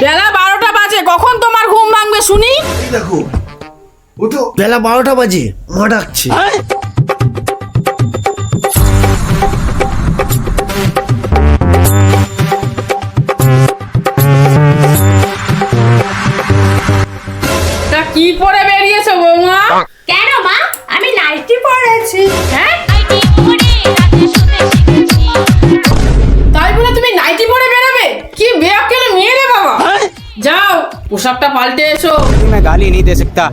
বেলা 12টা বাজে, কখন তোমার ঘুম ভাঙবে শুনি? দেখো ও তো বেলা 12টা বাজে, মা ডাকছে। তা কি পরে বেরিয়েছো বৌমা? কেন মা, আমি নাইটি পরেছি। হ্যাঁ, তাই বলে তুমি নাইটি পরে বেরোবে? কি বেয়াক্কেল মেয়ে রে বাবা। যাও পোশাকটা পাল্টে এসো। मैं गाली नहीं दे सकता।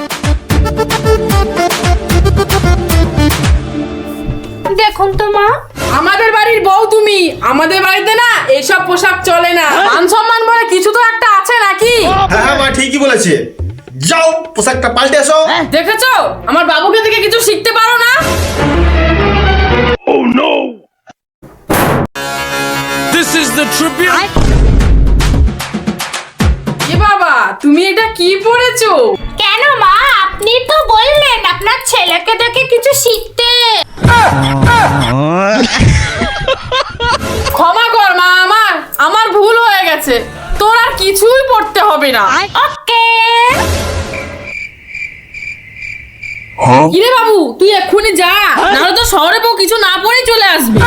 দেখুন তো মা, আমাদের বাড়ির বউ তুমি, আমাদের বাড়িতে না এইসব পোশাক চলে না। মান সম্মান বলে কিছু তো একটা আছে নাকি? হ্যাঁ মা ঠিকই বলেছে, যাও পোশাকটা পাল্টে এসো। দেখেছো আমার বাবুকে দেখে কিছু শিখতে পারো না? This is the tribute. এ বাবা, তুমি এটা কি পরেছো? কেন মা, আপনি তো বললেন আপনার ছেলেকে দেখে কিছু শিখতে। ক্ষমা কর মা, আমার ভুল হয়ে গেছে। তোর আর কিছুই পড়তে হবে না। ওকে। কিরে বাবু, তুই এক্ষুনি যা, নাহলে তো শহরে বউ কিছু না পরেই চলে আসবে।